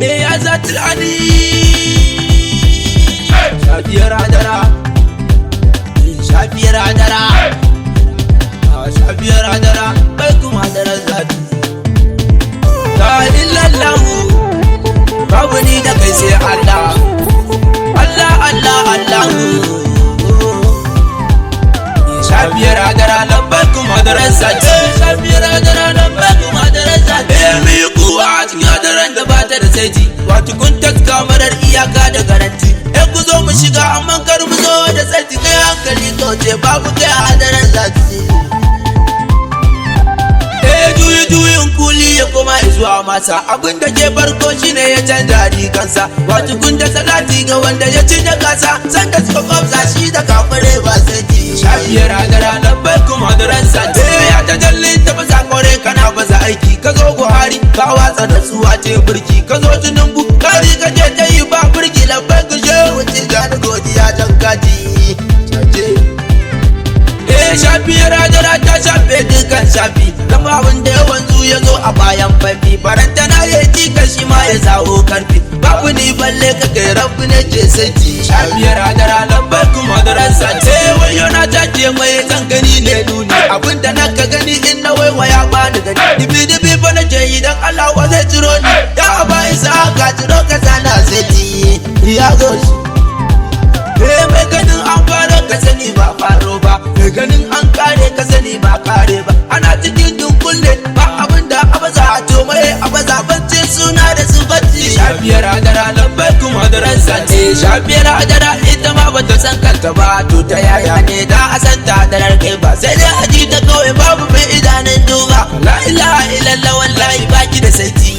يا ذات العلي شافير عدرا شافير عدرا شافير عدرا بكم عدرا ذات لا إلا الله بابني دا كيسي الله الله الله الله شافير عدرا لبكم عدرا ذات شافير عدرا لبكم عدرا ذات ميقو عاتك عدرا دباتر سيتي واتكون تتكامرر إياكا دا garanti ku zo mu shiga amma kar mu zo da sarti kai hankali kauce babu kai hadarin zaki juyin kuli ya koma zuwa masa abin da ke farko shine ya canja rigansa wato kun da salati ga wanda ya ci da kasa san da suka kwafsa shi da kafare ba sai shafiyar hadara labbai kuma hadarin sati ya ta jallin ta basa kore kana baza aiki ka zo Buhari ka watsa da su wace burki ka zo Tinubu kari ka je ta yi ba burki labbai ku je wuce gani godiya jan kaji shafiyar hadara ta shafe dukan shafi kama wanda ya wanzu ya zo a bayan fafi faranta na ya ji kashi ma ya zawo karfi babu ni balle ka kai rabu ne ce sai shafiyar hadara lambar kuma da ransa ce wayo na take mai zan gani ne nuni abinda na ka gani in na waiwaya ba ni gani dibi fa na ce idan Allah wa zai ciro ni ya aba isa ka ciro ka sana sai ya zo mai ganin an fara ka sani ba faro ba mai ganin an kare ka sani ba kare ba ana cikin dunkulle ba abinda abaza a to mai abaza bacci suna da su bacci shafiyar hadara lambar kuma da ransa ce shafiyar hadara ita ma bata san kanta ba to ta yaya ne da a san ta hadarar kai ba sai dai aji ta kawai babu mai idanun duba la ilaha illallah wallahi baki da saiti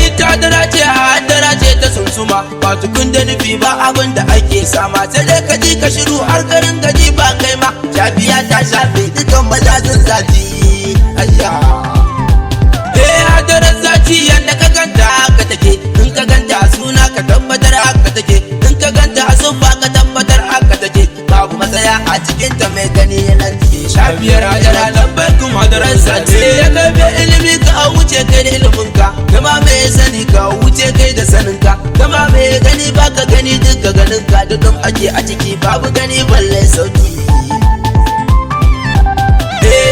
ita hadara ce ta sunsuma ba tukun da nufi ba abin da ake sama sai dai ka ji ka shiru har garin gaji ba kai ma shafiya ta shafe dukan mazazin zafi ayya hadarar zafi yadda ka ganta haka take in ka ganta a suna ka tabbatar haka take in ka ganta a sufa ka tabbatar haka take babu matsaya a cikin ta mai gani nan shafiyar hadara lambar kuma hadarar zafi ya kai ilimi ka wuce kai da ilimin ka kama mai sani ka wuce kai da sanin ka kama mai gani baka gani duka ganin ka dukkan ake a ciki babu gani balle sauki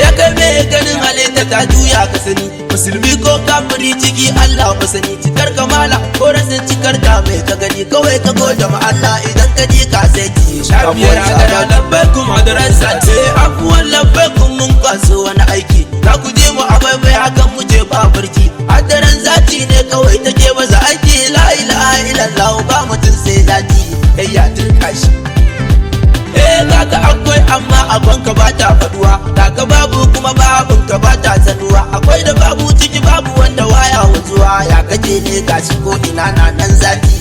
ya kai mai ganin halitta ta juya ka sani musulmi ko kafiri ciki Allah ba sani cikar kamala ko rasin cikar da mai ka gani kawai ka gode ma Allah idan ka ji ka sai ki shafiyar hadara labbai kuma da ransa ce abuwan labbai kun mun kwaso wani aiki za ku je mu abai bai hakan mu je ba burki hadaran zati ne kawai take baza aiki la ilaha illallah ba mutum sai zati kai ya turka shi kaka akwai amma abinka ba ta faduwa kaka babu kuma babinka ba ta sanuwa akwai da babu ciki babu wanda waya wuzuwa ya kaje ne gashi ko ina na nan zati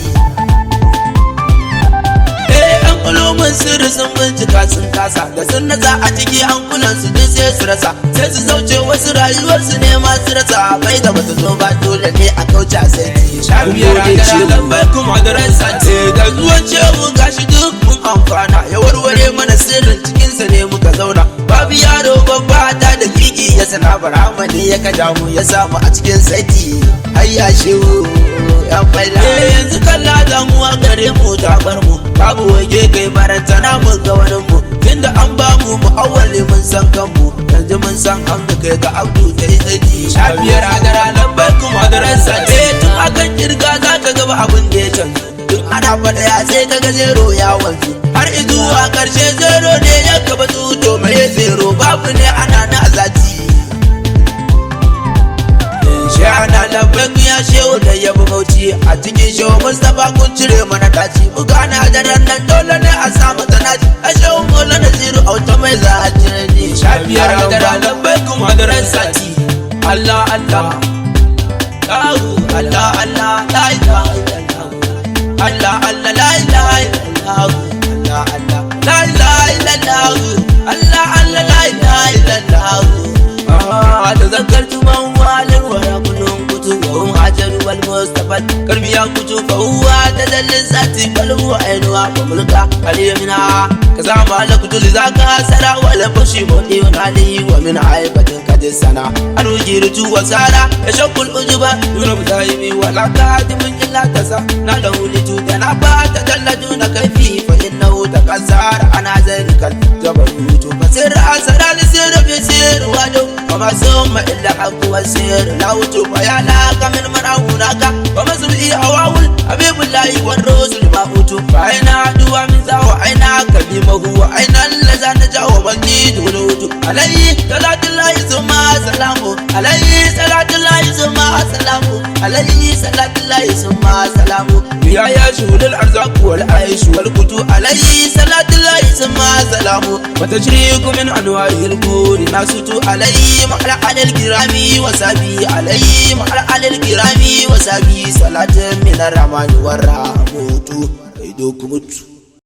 an kulumin sirri sun bincika sun kasa da sun naza a ciki an kulan su duk sai su rasa sai su zauce wasu rayuwarsu ne masu rasa bai da bata zo ba dole ne a kauce a sai shafiyar hadara lambar kuma da ransa ce da zuwan cewa gashi duk mun amfana ya warware mana sirrin cikinsa ne muka zauna babu yaro babba ta da kiki ya sana barama ne ya kaja mu ya samu a cikin saiti hayya shehu ya faila yanzu kalla damuwa gare mu ta bar mu babu wage kai barantana mu ga wani mu tunda an ba mu awwali mun san kanmu yanzu mun san an ga kai ga abdu ta yi saiti shafiyar hadara lambar kuma da ransa ce tun akan kirga za ka gaba abin da ya canza tun ana faɗa ya sai kaga zero ya wanzu har izuwa ƙarshe zero ne ya gaba to mai zero babu ne ana na zati shi ana lambar ya shehu da ya bauchi a cikin shehu Mustapha kun cire mana daci mu gana da nan dole ne a samu tanaji a shehu mola da zero auto mai za a cire ne shafiyar hadara lambar kuma da ran sati Allah Allah Allah Allah la ilaha illallah Allah Allah la ilaha illallah Allah Allah la ilaha illallah Allah Allah la ilaha illallah da zakartu man walin wa rabbun kutu wa hum hajaru wal المصطفى قلبي يقوت فهو تدل الذات بل هو عينها وملكها علي منها كذا مالك لذاك سرى ولا بشي مؤمن عليه ومن عيبة قد السنة أنو جيرت وسارة يشق الأجبة دون مزايم ولا كاتم إلا تسع ناله لتودنا فتدل دون كيفي فإنه تكسر أنا ذلك الجبروت فسر أسرى لسير بسير ودو وما ثم إلا حق والسير لو تبايا لك من من هناك وما سبئي أواول حبيب الله والرسل ما أوتوا فأين عدوا من ذا وأين كلمه هو أين الذي نجا ومجيد ولوت عليه صلاة الله ثم سلامه عليه صلاة الله ثم سلامه عليه صلاة الله ثم سلامه يا شهود الأرزاق والعيش والقوت عليه صلاة الله ثم سلامه وتشريك من أنواع الكون ناسوت عليه محل على الكرام وسابي عليه محل على الكرام وسابي صلاة من الرحمن والرحمة يدوكم